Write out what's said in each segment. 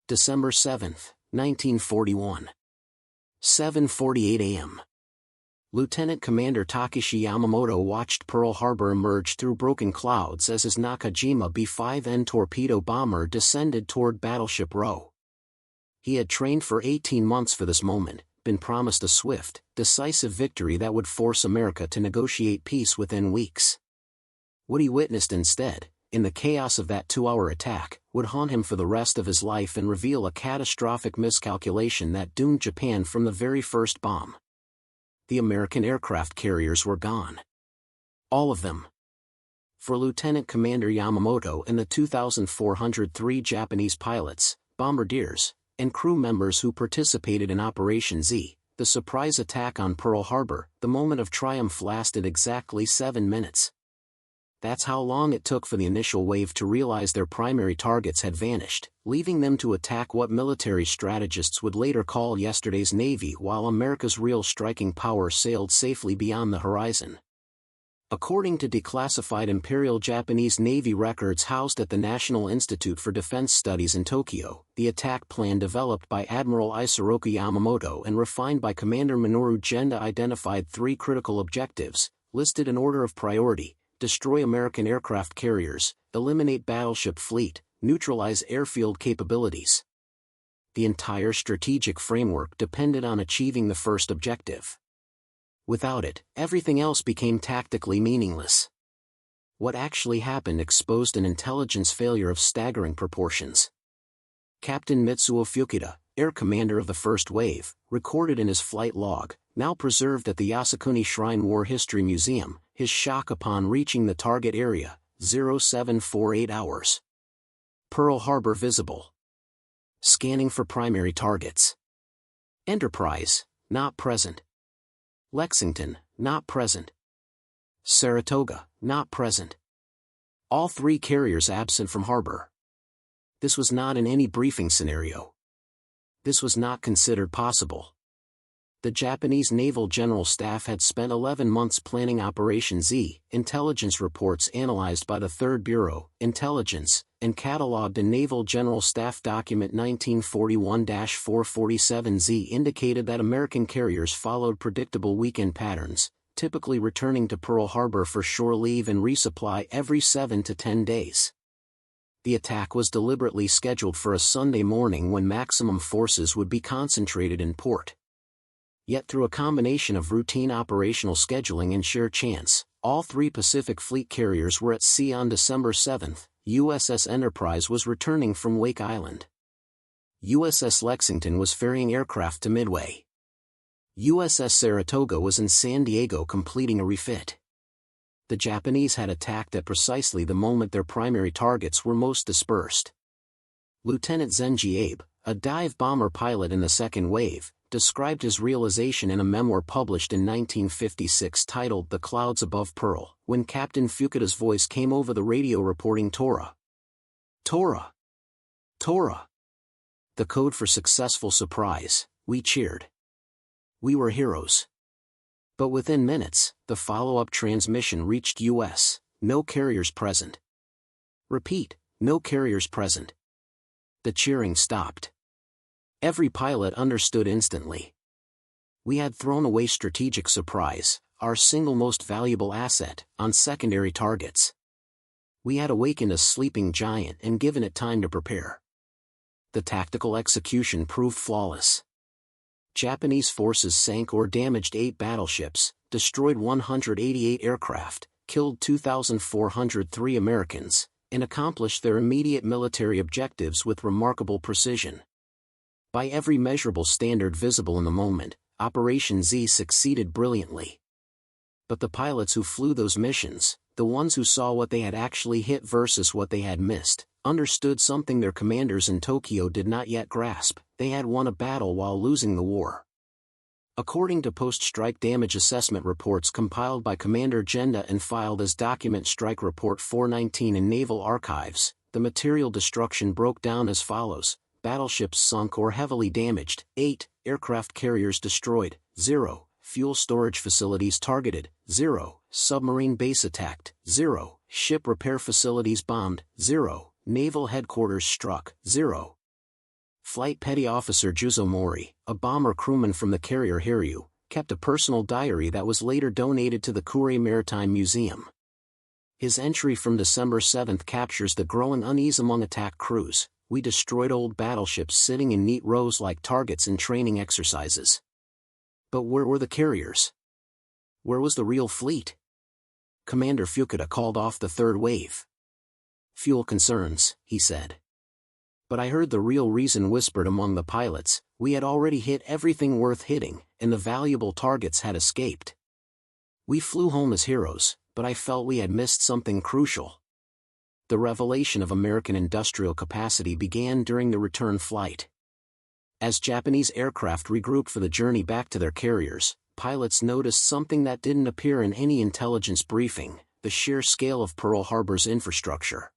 December 7, 1941. 7:48 a.m. Lieutenant Commander Takeshi Yamamoto watched Pearl Harbor emerge through broken clouds as his Nakajima B5N torpedo bomber descended toward Battleship Row. He had trained for 18 months for this moment, been promised a swift, decisive victory that would force America to negotiate peace within weeks. What he witnessed instead, in the chaos of that 2-hour attack, would haunt him for the rest of his life and reveal a catastrophic miscalculation that doomed Japan from the very first bomb. The American aircraft carriers were gone. All of them. For Lieutenant Commander Yamamoto and the 2,403 Japanese pilots, bombardiers, and crew members who participated in Operation Z, the surprise attack on Pearl Harbor, the moment of triumph lasted exactly 7 minutes. That's how long it took for the initial wave to realize their primary targets had vanished, leaving them to attack what military strategists would later call yesterday's Navy while America's real striking power sailed safely beyond the horizon. According to declassified Imperial Japanese Navy records housed at the National Institute for Defense Studies in Tokyo, the attack plan developed by Admiral Isoroku Yamamoto and refined by Commander Minoru Genda identified 3 critical objectives, listed in order of priority: destroy American aircraft carriers, eliminate battleship fleet, neutralize airfield capabilities. The entire strategic framework depended on achieving the first objective. Without it, everything else became tactically meaningless. What actually happened exposed an intelligence failure of staggering proportions. Captain Mitsuo Fukuda, air commander of the first wave, recorded in his flight log, now preserved at the Yasukuni Shrine War History Museum, his shock upon reaching the target area, 0748 hours. Pearl Harbor visible. Scanning for primary targets. Enterprise, not present. Lexington, not present. Saratoga, not present. All 3 carriers absent from harbor. This was not in any briefing scenario. This was not considered possible. The Japanese Naval General Staff had spent 11 months planning Operation Z, intelligence reports analyzed by the 3rd Bureau, Intelligence, and catalogued in Naval General Staff Document 1941-447Z indicated that American carriers followed predictable weekend patterns, typically returning to Pearl Harbor for shore leave and resupply every 7 to 10 days. The attack was deliberately scheduled for a Sunday morning when maximum forces would be concentrated in port. Yet through a combination of routine operational scheduling and sheer chance, all 3 Pacific Fleet carriers were at sea on December 7. USS Enterprise was returning from Wake Island. USS Lexington was ferrying aircraft to Midway. USS Saratoga was in San Diego completing a refit. The Japanese had attacked at precisely the moment their primary targets were most dispersed. Lieutenant Zenji Abe, a dive bomber pilot in the second wave, described his realization in a memoir published in 1956 titled The Clouds Above Pearl, when Captain Fukuda's voice came over the radio reporting Tora. Tora! Tora! The code for successful surprise, we cheered. We were heroes. But within minutes, the follow-up transmission reached U.S., no carriers present. Repeat, no carriers present. The cheering stopped. Every pilot understood instantly. We had thrown away strategic surprise, our single most valuable asset, on secondary targets. We had awakened a sleeping giant and given it time to prepare. The tactical execution proved flawless. Japanese forces sank or damaged 8 battleships, destroyed 188 aircraft, killed 2,403 Americans, and accomplished their immediate military objectives with remarkable precision. By every measurable standard visible in the moment, Operation Z succeeded brilliantly. But the pilots who flew those missions, the ones who saw what they had actually hit versus what they had missed, understood something their commanders in Tokyo did not yet grasp: they had won a battle while losing the war. According to post-strike damage assessment reports compiled by Commander Genda and filed as Document Strike Report 419 in Naval Archives, the material destruction broke down as follows: battleships sunk or heavily damaged, 8, aircraft carriers destroyed, 0, fuel storage facilities targeted, 0, submarine base attacked, 0, ship repair facilities bombed, 0, naval headquarters struck, 0. Flight Petty Officer Juzo Mori, a bomber crewman from the carrier Hiryu, kept a personal diary that was later donated to the Kure Maritime Museum. His entry from December 7 captures the growing unease among attack crews. We destroyed old battleships sitting in neat rows like targets in training exercises. But where were the carriers? Where was the real fleet? Commander Fukuda called off the third wave. Fuel concerns, he said. But I heard the real reason whispered among the pilots. We had already hit everything worth hitting, and the valuable targets had escaped. We flew home as heroes, but I felt we had missed something crucial. The revelation of American industrial capacity began during the return flight. As Japanese aircraft regrouped for the journey back to their carriers, pilots noticed something that didn't appear in any intelligence briefing: the sheer scale of Pearl Harbor's infrastructure.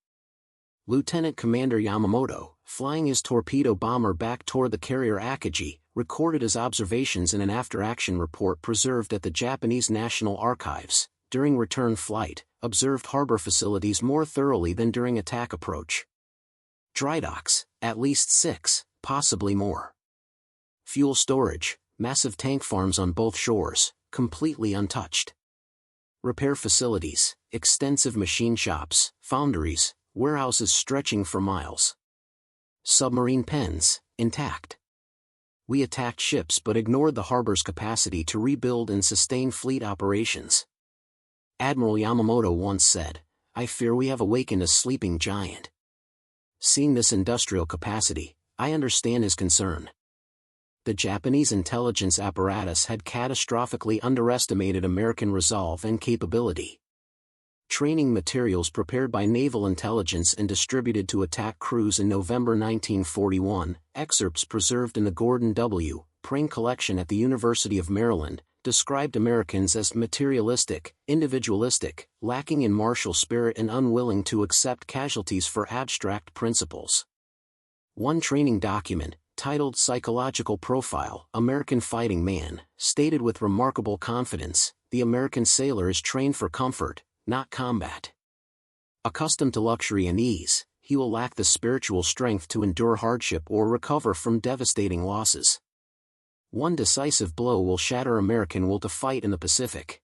Lieutenant Commander Yamamoto, flying his torpedo bomber back toward the carrier Nakajima, recorded his observations in an after-action report preserved at the Japanese National Archives. During return flight, observed harbor facilities more thoroughly than during attack approach. Dry docks, at least 6, possibly more. Fuel storage, massive tank farms on both shores, completely untouched. Repair facilities, extensive machine shops, foundries, warehouses stretching for miles. Submarine pens, intact. We attacked ships but ignored the harbor's capacity to rebuild and sustain fleet operations. Admiral Yamamoto once said, "I fear we have awakened a sleeping giant." Seeing this industrial capacity, I understand his concern. The Japanese intelligence apparatus had catastrophically underestimated American resolve and capability. Training materials prepared by naval intelligence and distributed to attack crews in November 1941, excerpts preserved in the Gordon W. Prang collection at the University of Maryland, described Americans as materialistic, individualistic, lacking in martial spirit and unwilling to accept casualties for abstract principles. One training document, titled Psychological Profile, American Fighting Man, stated with remarkable confidence, "The American sailor is trained for comfort, not combat. Accustomed to luxury and ease, he will lack the spiritual strength to endure hardship or recover from devastating losses. One decisive blow will shatter American will to fight in the Pacific."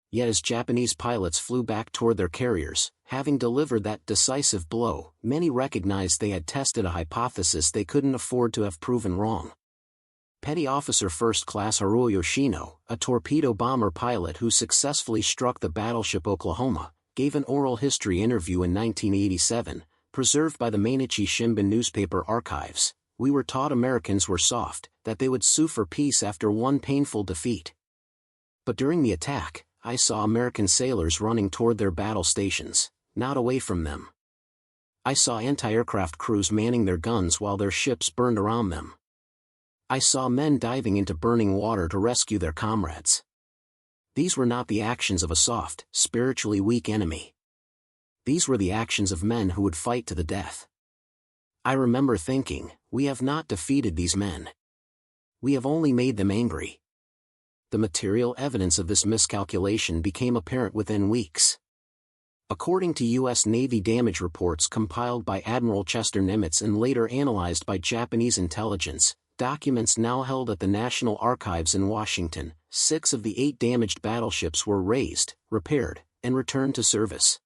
Yet as Japanese pilots flew back toward their carriers, having delivered that decisive blow, many recognized they had tested a hypothesis they couldn't afford to have proven wrong. Petty Officer First Class Haruo Yoshino, a torpedo bomber pilot who successfully struck the battleship Oklahoma, gave an oral history interview in 1987, preserved by the Mainichi Shimbun newspaper archives. "We were taught Americans were soft, that they would sue for peace after one painful defeat. But during the attack, I saw American sailors running toward their battle stations, not away from them. I saw anti-aircraft crews manning their guns while their ships burned around them. I saw men diving into burning water to rescue their comrades. These were not the actions of a soft, spiritually weak enemy. These were the actions of men who would fight to the death. I remember thinking, we have not defeated these men. We have only made them angry." The material evidence of this miscalculation became apparent within weeks. According to U.S. Navy damage reports compiled by Admiral Chester Nimitz and later analyzed by Japanese intelligence, documents now held at the National Archives in Washington, 6 of the 8 damaged battleships were raised, repaired, and returned to service.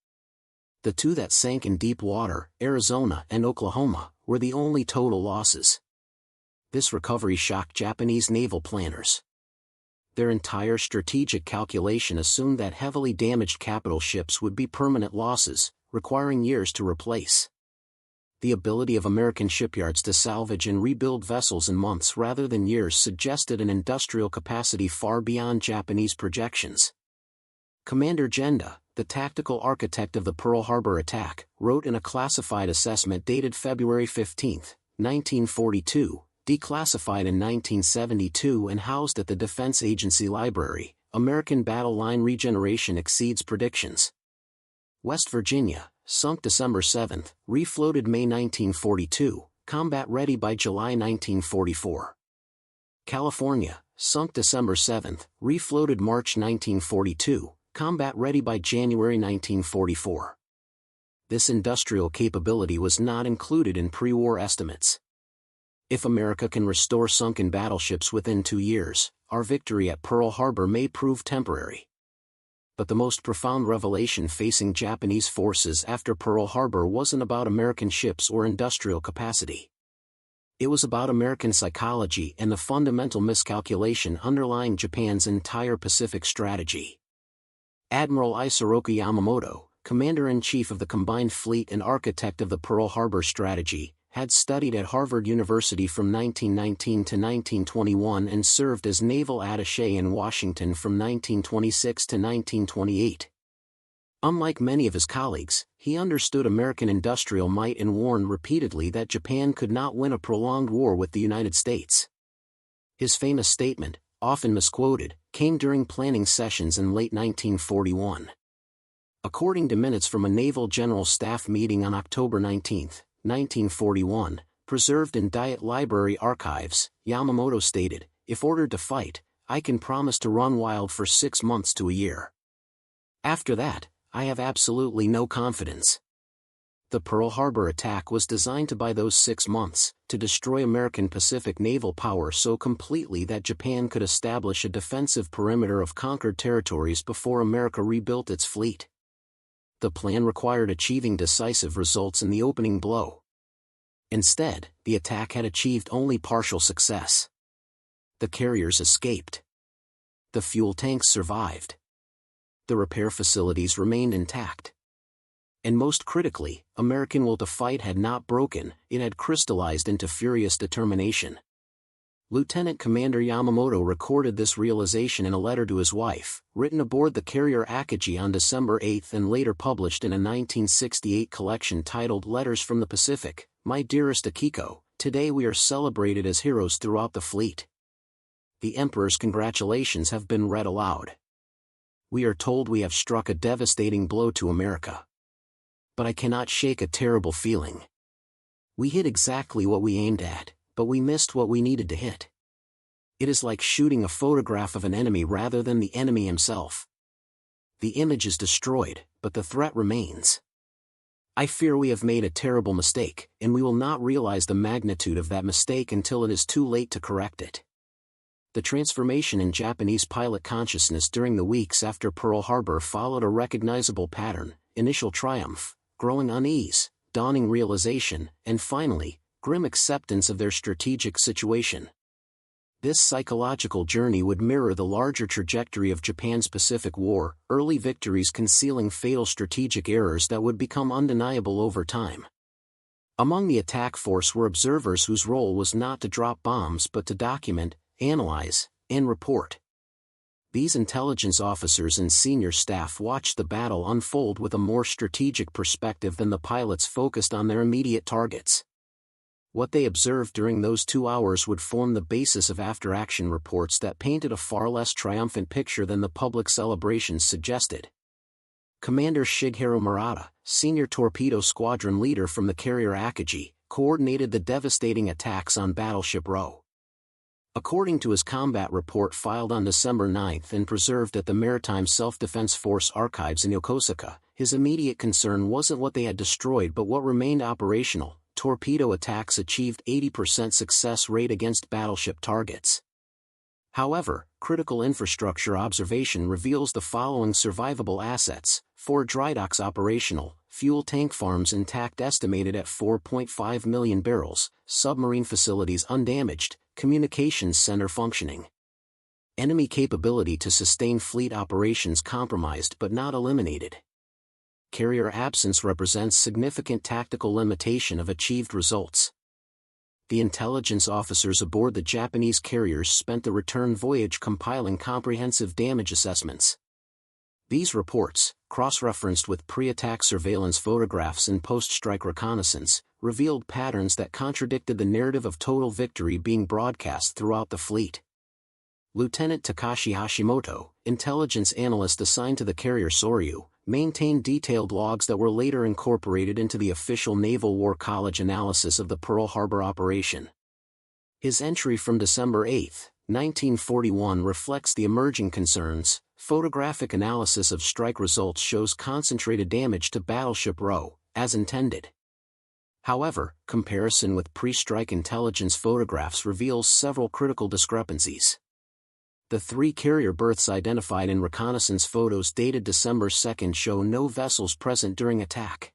The 2 that sank in deep water, Arizona and Oklahoma, were the only total losses. This recovery shocked Japanese naval planners. Their entire strategic calculation assumed that heavily damaged capital ships would be permanent losses, requiring years to replace. The ability of American shipyards to salvage and rebuild vessels in months rather than years suggested an industrial capacity far beyond Japanese projections. Commander Genda, the tactical architect of the Pearl Harbor attack, wrote in a classified assessment dated February 15, 1942, declassified in 1972 and housed at the Defense Agency Library, "American battle line regeneration exceeds predictions." West Virginia, sunk December 7, refloated May 1942, combat ready by July 1944. California, sunk December 7, refloated March 1942, combat ready by January 1944. This industrial capability was not included in pre-war estimates. If America can restore sunken battleships within 2 years, our victory at Pearl Harbor may prove temporary. But the most profound revelation facing Japanese forces after Pearl Harbor wasn't about American ships or industrial capacity. It was about American psychology and the fundamental miscalculation underlying Japan's entire Pacific strategy. Admiral Isoroku Yamamoto, Commander-in-Chief of the Combined Fleet and architect of the Pearl Harbor strategy, had studied at Harvard University from 1919 to 1921 and served as naval attaché in Washington from 1926 to 1928. Unlike many of his colleagues, he understood American industrial might and warned repeatedly that Japan could not win a prolonged war with the United States. His famous statement, often misquoted, came during planning sessions in late 1941. According to minutes from a Naval General Staff meeting on October 19, 1941, preserved in Diet Library archives, Yamamoto stated, "If ordered to fight, I can promise to run wild for 6 months to a year. After that, I have absolutely no confidence." The Pearl Harbor attack was designed to buy those 6 months, to destroy American Pacific naval power so completely that Japan could establish a defensive perimeter of conquered territories before America rebuilt its fleet. The plan required achieving decisive results in the opening blow. Instead, the attack had achieved only partial success. The carriers escaped. The fuel tanks survived. The repair facilities remained intact. And most critically, American will to fight had not broken, it had crystallized into furious determination. Lieutenant Commander Yamamoto recorded this realization in a letter to his wife, written aboard the carrier Nakajima on December 8 and later published in a 1968 collection titled Letters from the Pacific. "My dearest Akiko, today we are celebrated as heroes throughout the fleet. The Emperor's congratulations have been read aloud. We are told we have struck a devastating blow to America. But I cannot shake a terrible feeling. We hit exactly what we aimed at, but we missed what we needed to hit. It is like shooting a photograph of an enemy rather than the enemy himself. The image is destroyed, but the threat remains. I fear we have made a terrible mistake, and we will not realize the magnitude of that mistake until it is too late to correct it." The transformation in Japanese pilot consciousness during the weeks after Pearl Harbor followed a recognizable pattern: initial triumph, growing unease, dawning realization, and finally, grim acceptance of their strategic situation. This psychological journey would mirror the larger trajectory of Japan's Pacific War, early victories concealing fatal strategic errors that would become undeniable over time. Among the attack force were observers whose role was not to drop bombs but to document, analyze, and report. These intelligence officers and senior staff watched the battle unfold with a more strategic perspective than the pilots focused on their immediate targets. What they observed during those 2 hours would form the basis of after-action reports that painted a far less triumphant picture than the public celebrations suggested. Commander Shigeru Murata, senior torpedo squadron leader from the carrier Nakajima, coordinated the devastating attacks on Battleship Row. According to his combat report filed on December 9 and preserved at the Maritime Self-Defense Force archives in Yokosuka, his immediate concern wasn't what they had destroyed but what remained operational. Torpedo attacks achieved 80% success rate against battleship targets. However, critical infrastructure observation reveals the following survivable assets: 4 dry docks operational, fuel tank farms intact estimated at 4.5 million barrels, submarine facilities undamaged, communications center functioning. Enemy capability to sustain fleet operations compromised but not eliminated. Carrier absence represents significant tactical limitation of achieved results. The intelligence officers aboard the Japanese carriers spent the return voyage compiling comprehensive damage assessments. These reports, cross-referenced with pre-attack surveillance photographs and post-strike reconnaissance, revealed patterns that contradicted the narrative of total victory being broadcast throughout the fleet. Lieutenant Takeshi Yamamoto, intelligence analyst assigned to the carrier Soryu, maintained detailed logs that were later incorporated into the official Naval War College analysis of the Pearl Harbor operation. His entry from December 8, 1941 reflects the emerging concerns. Photographic analysis of strike results shows concentrated damage to Battleship Row, as intended. However, comparison with pre-strike intelligence photographs reveals several critical discrepancies. The 3 carrier berths identified in reconnaissance photos dated December 2 show no vessels present during attack.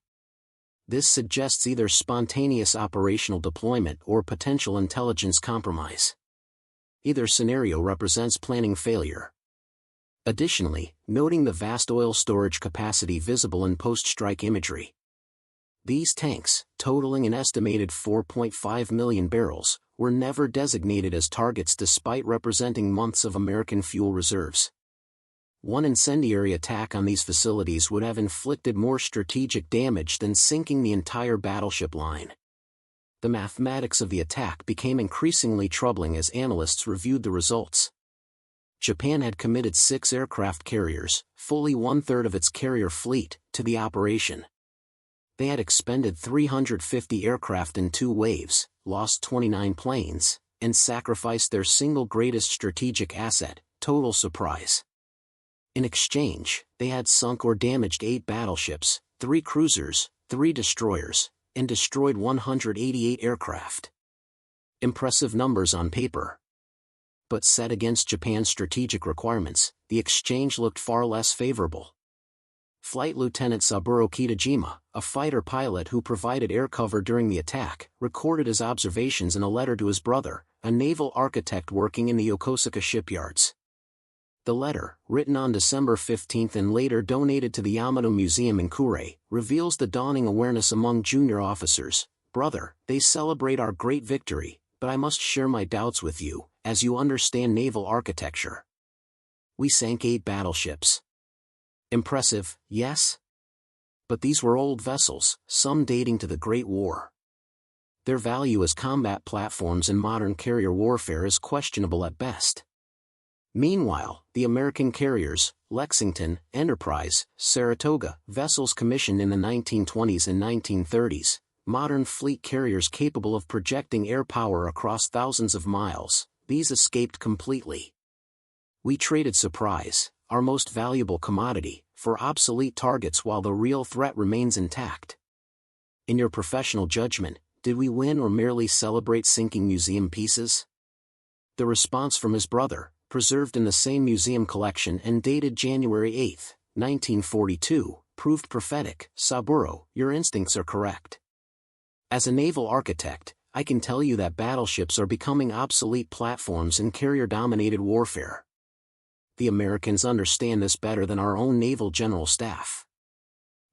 This suggests either spontaneous operational deployment or potential intelligence compromise. Either scenario represents planning failure. Additionally, noting the vast oil storage capacity visible in post-strike imagery. These tanks, totaling an estimated 4.5 million barrels, were never designated as targets despite representing months of American fuel reserves. One incendiary attack on these facilities would have inflicted more strategic damage than sinking the entire battleship line. The mathematics of the attack became increasingly troubling as analysts reviewed the results. Japan had committed 6 aircraft carriers, fully 1/3 of its carrier fleet, to the operation. They had expended 350 aircraft in 2 waves, lost 29 planes, and sacrificed their single greatest strategic asset, total surprise. In exchange, they had sunk or damaged 8 battleships, 3 cruisers, 3 destroyers, and destroyed 188 aircraft. Impressive numbers on paper. But set against Japan's strategic requirements, the exchange looked far less favorable. Flight Lieutenant Saburo Kitajima, a fighter pilot who provided air cover during the attack, recorded his observations in a letter to his brother, a naval architect working in the Yokosuka shipyards. The letter, written on December 15 and later donated to the Yamato Museum in Kure, reveals the dawning awareness among junior officers. Brother, they celebrate our great victory, but I must share my doubts with you, as you understand naval architecture. We sank 8 battleships. Impressive, yes? But these were old vessels, some dating to the Great War. Their value as combat platforms in modern carrier warfare is questionable at best. Meanwhile, the American carriers, Lexington, Enterprise, Saratoga, vessels commissioned in the 1920s and 1930s, modern fleet carriers capable of projecting air power across thousands of miles, these escaped completely. We traded surprise, our most valuable commodity, for obsolete targets while the real threat remains intact. In your professional judgment, did we win or merely celebrate sinking museum pieces? The response from his brother, preserved in the same museum collection and dated January 8, 1942, proved prophetic. Saburo, your instincts are correct. As a naval architect, I can tell you that battleships are becoming obsolete platforms in carrier-dominated warfare. The Americans understand this better than our own naval general staff.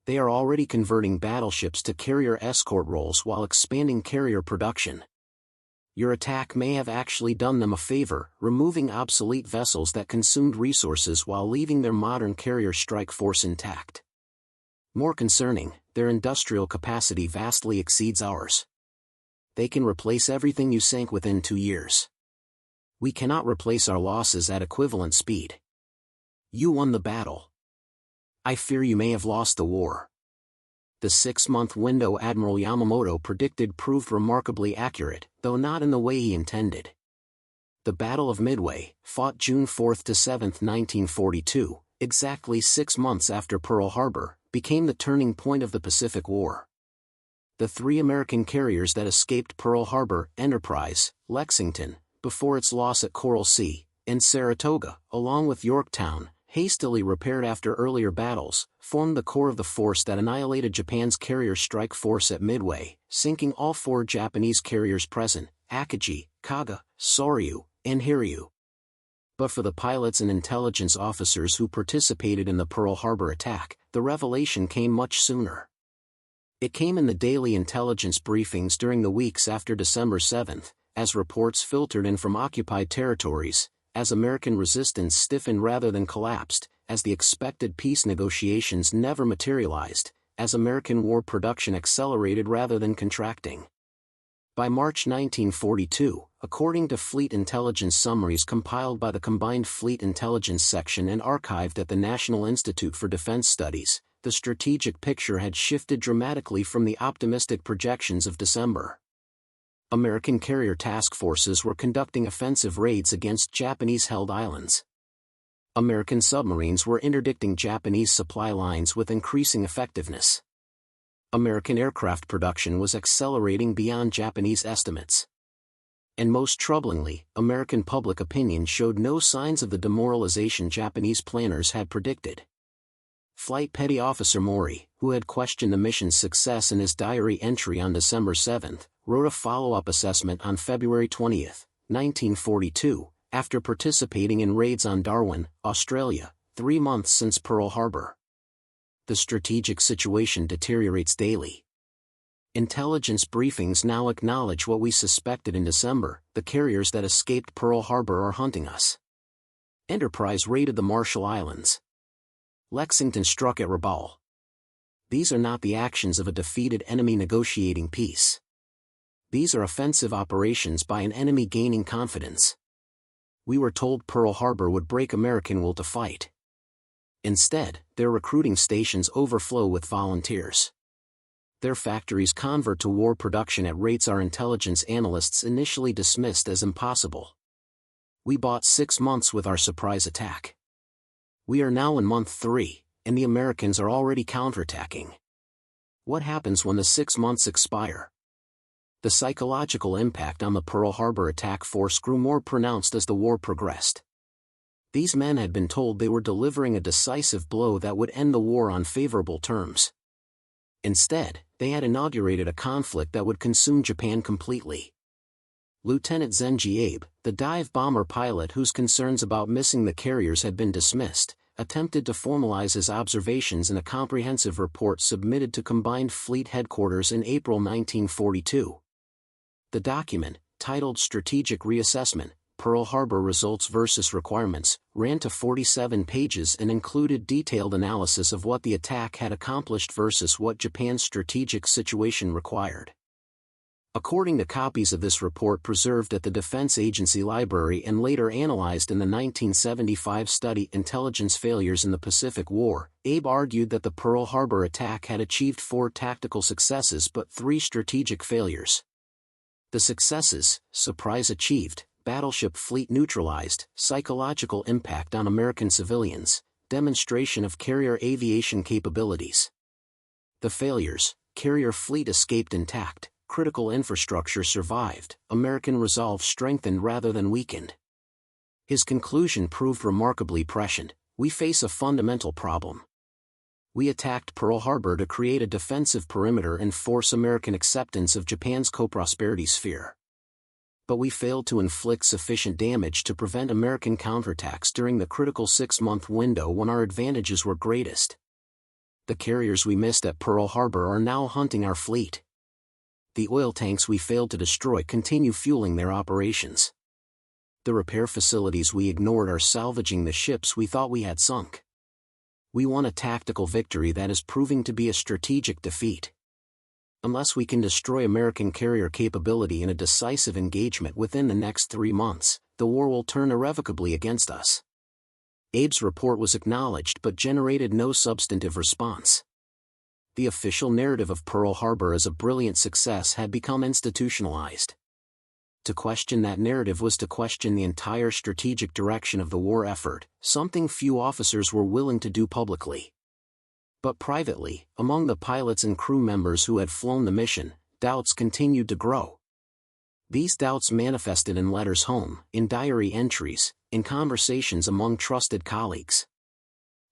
They are already converting battleships to carrier escort roles while expanding carrier production. Your attack may have actually done them a favor, removing obsolete vessels that consumed resources while leaving their modern carrier strike force intact. More concerning, their industrial capacity vastly exceeds ours. They can replace everything you sank within 2 years. We cannot replace our losses at equivalent speed. You won the battle. I fear you may have lost the war. The 6-month window Admiral Yamamoto predicted proved remarkably accurate, though not in the way he intended. The Battle of Midway, fought June 4 to 7, 1942, exactly 6 months after Pearl Harbor, became the turning point of the Pacific War. The 3 American carriers that escaped Pearl Harbor, Enterprise, Lexington, before its loss at Coral Sea, and Saratoga, along with Yorktown, hastily repaired after earlier battles, formed the core of the force that annihilated Japan's carrier strike force at Midway, sinking all 4 Japanese carriers present, Akagi, Kaga, Soryu, and Hiryu. But for the pilots and intelligence officers who participated in the Pearl Harbor attack, the revelation came much sooner. It came in the daily intelligence briefings during the weeks after December 7, as reports filtered in from occupied territories, as American resistance stiffened rather than collapsed, as the expected peace negotiations never materialized, as American war production accelerated rather than contracting. By March 1942, according to fleet intelligence summaries compiled by the Combined Fleet Intelligence Section and archived at the National Institute for Defense Studies, the strategic picture had shifted dramatically from the optimistic projections of December. American carrier task forces were conducting offensive raids against Japanese-held islands. American submarines were interdicting Japanese supply lines with increasing effectiveness. American aircraft production was accelerating beyond Japanese estimates. And most troublingly, American public opinion showed no signs of the demoralization Japanese planners had predicted. Flight Petty Officer Mori, who had questioned the mission's success in his diary entry on December 7, wrote a follow-up assessment on February 20, 1942, after participating in raids on Darwin, Australia, 3 months since Pearl Harbor. The strategic situation deteriorates daily. Intelligence briefings now acknowledge what we suspected in December: the carriers that escaped Pearl Harbor are hunting us. Enterprise raided the Marshall Islands. Lexington struck at Rabaul. These are not the actions of a defeated enemy negotiating peace. These are offensive operations by an enemy gaining confidence. We were told Pearl Harbor would break American will to fight. Instead, their recruiting stations overflow with volunteers. Their factories convert to war production at rates our intelligence analysts initially dismissed as impossible. We bought 6 months with our surprise attack. We are now in month 3, and the Americans are already counterattacking. What happens when the 6 months expire? The psychological impact on the Pearl Harbor attack force grew more pronounced as the war progressed. These men had been told they were delivering a decisive blow that would end the war on favorable terms. Instead, they had inaugurated a conflict that would consume Japan completely. Lieutenant Zenji Abe, the dive bomber pilot whose concerns about missing the carriers had been dismissed, attempted to formalize his observations in a comprehensive report submitted to Combined Fleet Headquarters in April 1942. The document, titled Strategic Reassessment, Pearl Harbor Results versus Requirements, ran to 47 pages and included detailed analysis of what the attack had accomplished versus what Japan's strategic situation required. According to copies of this report preserved at the Defense Agency Library and later analyzed in the 1975 study Intelligence Failures in the Pacific War, Abe argued that the Pearl Harbor attack had achieved 4 tactical successes but 3 strategic failures. The successes: surprise achieved, battleship fleet neutralized, psychological impact on American civilians, demonstration of carrier aviation capabilities. The failures: carrier fleet escaped intact, critical infrastructure survived, American resolve strengthened rather than weakened. His conclusion proved remarkably prescient: we face a fundamental problem. We attacked Pearl Harbor to create a defensive perimeter and force American acceptance of Japan's co-prosperity sphere. But we failed to inflict sufficient damage to prevent American counterattacks during the critical 6-month window when our advantages were greatest. The carriers we missed at Pearl Harbor are now hunting our fleet. The oil tanks we failed to destroy continue fueling their operations. The repair facilities we ignored are salvaging the ships we thought we had sunk. We won a tactical victory that is proving to be a strategic defeat. Unless we can destroy American carrier capability in a decisive engagement within the next 3 months, the war will turn irrevocably against us. Abe's report was acknowledged but generated no substantive response. The official narrative of Pearl Harbor as a brilliant success had become institutionalized. To question that narrative was to question the entire strategic direction of the war effort, something few officers were willing to do publicly. But privately, among the pilots and crew members who had flown the mission, doubts continued to grow. These doubts manifested in letters home, in diary entries, in conversations among trusted colleagues.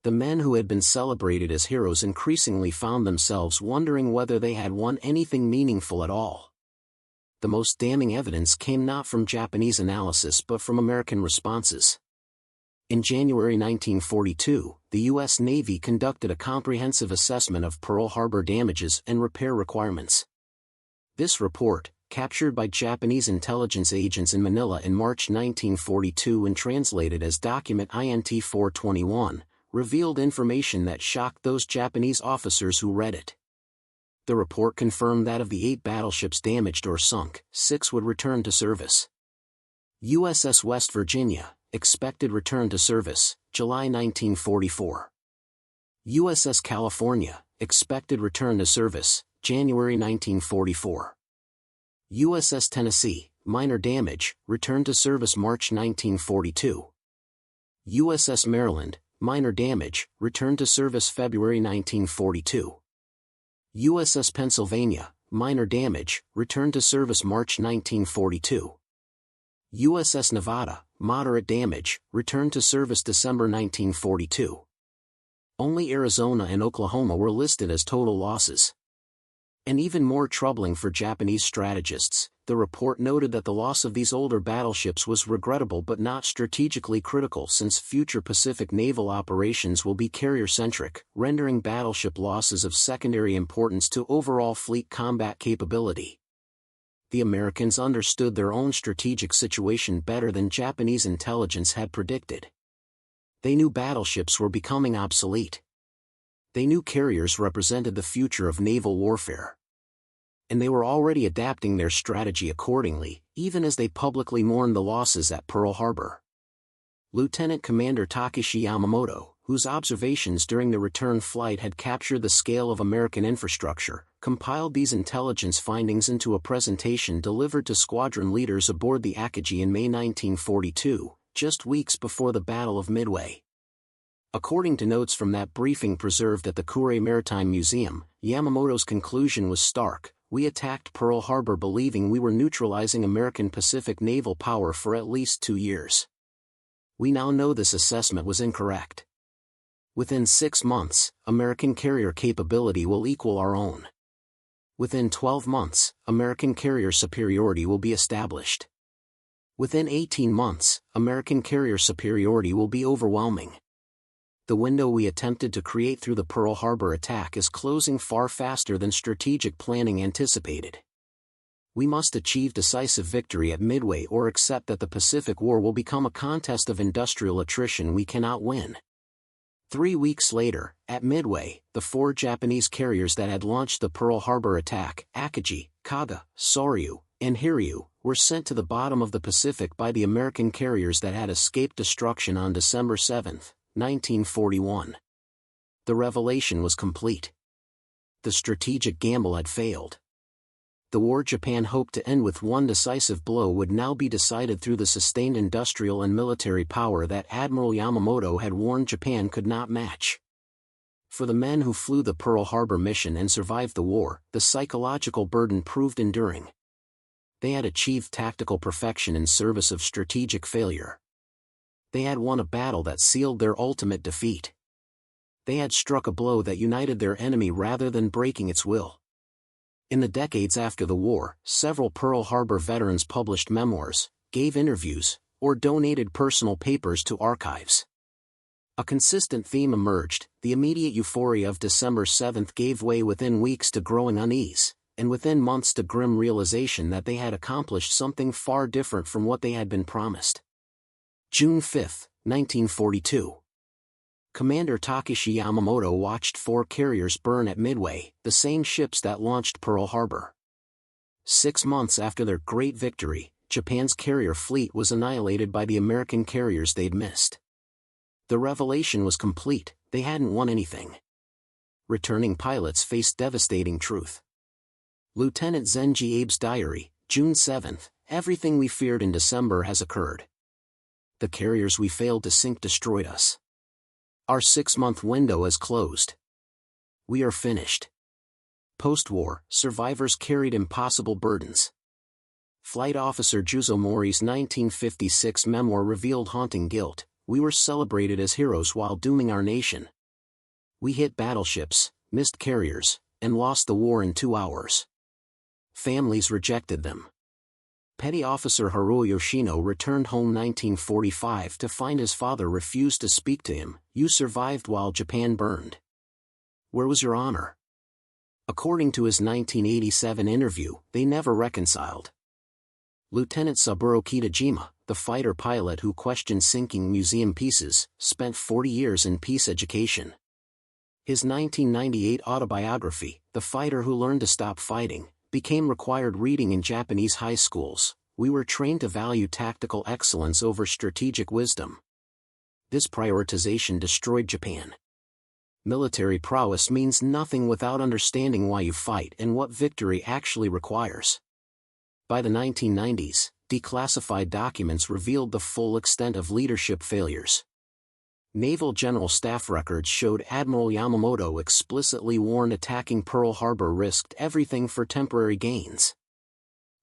The men who had been celebrated as heroes increasingly found themselves wondering whether they had won anything meaningful at all. The most damning evidence came not from Japanese analysis but from American responses. In January 1942, the U.S. Navy conducted a comprehensive assessment of Pearl Harbor damages and repair requirements. This report, captured by Japanese intelligence agents in Manila in March 1942 and translated as Document INT 421, revealed information that shocked those Japanese officers who read it. The report confirmed that of the 8 battleships damaged or sunk, 6 would return to service. USS West Virginia, expected return to service, July 1944. USS California, expected return to service, January 1944. USS Tennessee, minor damage, return to service March 1942. USS Maryland, minor damage, returned to service February 1942. USS Pennsylvania, minor damage, returned to service March 1942. USS Nevada, moderate damage, returned to service December 1942. Only Arizona and Oklahoma were listed as total losses. And even more troubling for Japanese strategists, the report noted that the loss of these older battleships was regrettable but not strategically critical, since future Pacific naval operations will be carrier-centric, rendering battleship losses of secondary importance to overall fleet combat capability. The Americans understood their own strategic situation better than Japanese intelligence had predicted. They knew battleships were becoming obsolete. They knew carriers represented the future of naval warfare. And they were already adapting their strategy accordingly, even as they publicly mourned the losses at Pearl Harbor. Lieutenant Commander Takeshi Yamamoto, whose observations during the return flight had captured the scale of American infrastructure, compiled these intelligence findings into a presentation delivered to squadron leaders aboard the Nakajima in May 1942, just weeks before the Battle of Midway. According to notes from that briefing preserved at the Kure Maritime Museum, Yamamoto's conclusion was stark: "We attacked Pearl Harbor believing we were neutralizing American Pacific naval power for at least 2 years. We now know this assessment was incorrect. Within 6 months, American carrier capability will equal our own. Within 12 months, American carrier superiority will be established. Within 18 months, American carrier superiority will be overwhelming. The window we attempted to create through the Pearl Harbor attack is closing far faster than strategic planning anticipated. We must achieve decisive victory at Midway or accept that the Pacific War will become a contest of industrial attrition we cannot win." 3 weeks later, at Midway, the 4 Japanese carriers that had launched the Pearl Harbor attack, Akagi, Kaga, Soryu, and Hiryu, were sent to the bottom of the Pacific by the American carriers that had escaped destruction on December 7, 1941. The revelation was complete. The strategic gamble had failed. The war Japan hoped to end with one decisive blow would now be decided through the sustained industrial and military power that Admiral Yamamoto had warned Japan could not match. For the men who flew the Pearl Harbor mission and survived the war, the psychological burden proved enduring. They had achieved tactical perfection in service of strategic failure. They had won a battle that sealed their ultimate defeat. They had struck a blow that united their enemy rather than breaking its will. In the decades after the war, several Pearl Harbor veterans published memoirs, gave interviews, or donated personal papers to archives. A consistent theme emerged: the immediate euphoria of December 7 gave way within weeks to growing unease, and within months to grim realization that they had accomplished something far different from what they had been promised. June 5, 1942. Commander Takeshi Yamamoto watched 4 carriers burn at Midway, the same ships that launched Pearl Harbor. 6 months after their great victory, Japan's carrier fleet was annihilated by the American carriers they'd missed. The revelation was complete: they hadn't won anything. Returning pilots faced devastating truth. Lieutenant Zenji Abe's diary, June 7, "Everything we feared in December has occurred. The carriers we failed to sink destroyed us. Our 6-month window is closed. We are finished." Post-war, survivors carried impossible burdens. Flight Officer Juzo Mori's 1956 memoir revealed haunting guilt: "We were celebrated as heroes while dooming our nation. We hit battleships, missed carriers, and lost the war in 2 hours. Families rejected them." Petty Officer Haruo Yoshino returned home 1945 to find his father refused to speak to him. "You survived while Japan burned. Where was your honor?" According to his 1987 interview, they never reconciled. Lieutenant Saburo Kitajima, the fighter pilot who questioned sinking museum pieces, spent 40 years in peace education. His 1998 autobiography, The Fighter Who Learned to Stop Fighting, became required reading in Japanese high schools. "We were trained to value tactical excellence over strategic wisdom. This prioritization destroyed Japan. Military prowess means nothing without understanding why you fight and what victory actually requires." By the 1990s, declassified documents revealed the full extent of leadership failures. Naval General Staff records showed Admiral Yamamoto explicitly warned attacking Pearl Harbor risked everything for temporary gains.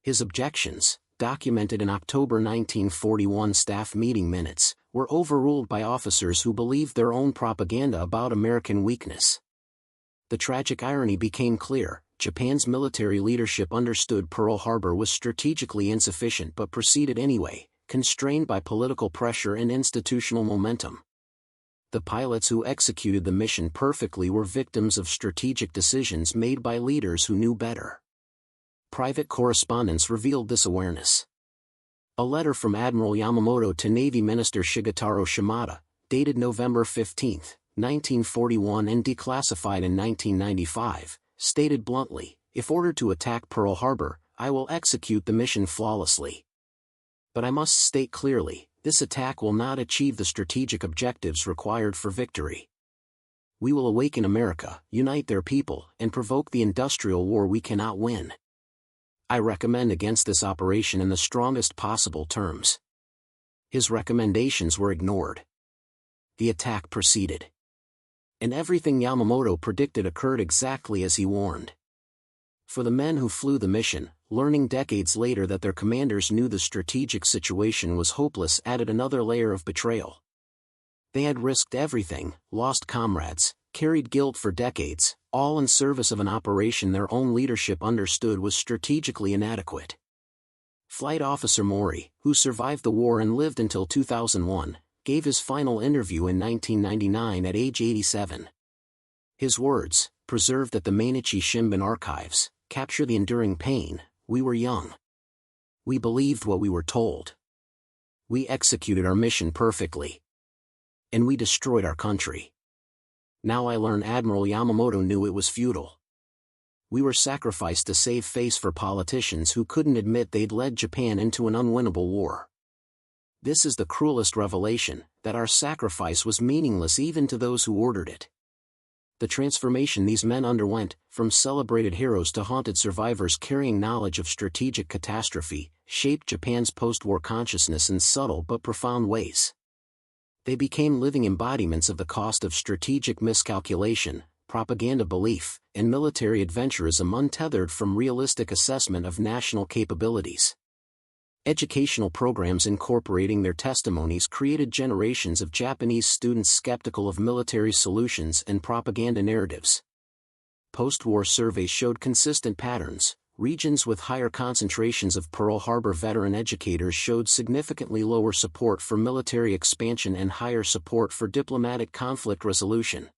His objections, documented in October 1941 staff meeting minutes, were overruled by officers who believed their own propaganda about American weakness. The tragic irony became clear. Japan's military leadership understood Pearl Harbor was strategically insufficient but proceeded anyway, constrained by political pressure and institutional momentum. The pilots who executed the mission perfectly were victims of strategic decisions made by leaders who knew better. Private correspondence revealed this awareness. A letter from Admiral Yamamoto to Navy Minister Shigetaro Shimada, dated November 15, 1941 and declassified in 1995, stated bluntly, "If ordered to attack Pearl Harbor, I will execute the mission flawlessly. But I must state clearly, this attack will not achieve the strategic objectives required for victory. We will awaken America, unite their people, and provoke the industrial war we cannot win. I recommend against this operation in the strongest possible terms." His recommendations were ignored. The attack proceeded. And everything Yamamoto predicted occurred exactly as he warned. For the men who flew the mission, learning decades later that their commanders knew the strategic situation was hopeless added another layer of betrayal. They had risked everything, lost comrades, carried guilt for decades, all in service of an operation their own leadership understood was strategically inadequate. Flight Officer Mori, who survived the war and lived until 2001, gave his final interview in 1999 at age 87. His words, preserved at the Mainichi Shimbun archives, capture the enduring pain. "We were young. We believed what we were told. We executed our mission perfectly. And we destroyed our country. Now I learn Admiral Yamamoto knew it was futile. We were sacrificed to save face for politicians who couldn't admit they'd led Japan into an unwinnable war. This is the cruelest revelation, that our sacrifice was meaningless even to those who ordered it." The transformation these men underwent, from celebrated heroes to haunted survivors carrying knowledge of strategic catastrophe, shaped Japan's post-war consciousness in subtle but profound ways. They became living embodiments of the cost of strategic miscalculation, propaganda belief, and military adventurism untethered from realistic assessment of national capabilities. Educational programs incorporating their testimonies created generations of Japanese students skeptical of military solutions and propaganda narratives. Post-war surveys showed consistent patterns. Regions with higher concentrations of Pearl Harbor veteran educators showed significantly lower support for military expansion and higher support for diplomatic conflict resolution.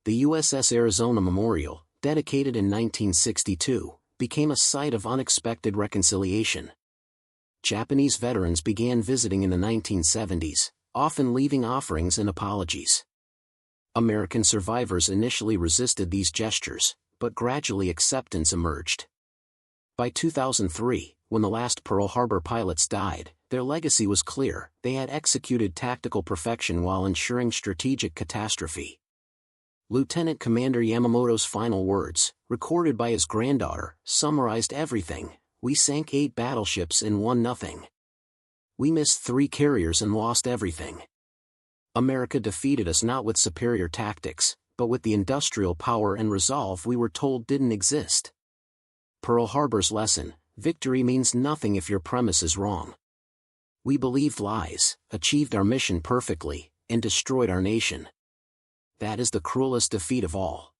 The USS Arizona Memorial, dedicated in 1962, became a site of unexpected reconciliation. Japanese veterans began visiting in the 1970s, often leaving offerings and apologies. American survivors initially resisted these gestures, but gradually acceptance emerged. By 2003, when the last Pearl Harbor pilots died, their legacy was clear: they had executed tactical perfection while ensuring strategic catastrophe. Lieutenant Commander Yamamoto's final words, recorded by his granddaughter, summarized everything: "We sank 8 battleships and won nothing. We missed 3 carriers and lost everything. America defeated us not with superior tactics, but with the industrial power and resolve we were told didn't exist." Pearl Harbor's lesson: victory means nothing if your premise is wrong. We believed lies, achieved our mission perfectly, and destroyed our nation. That is the cruelest defeat of all.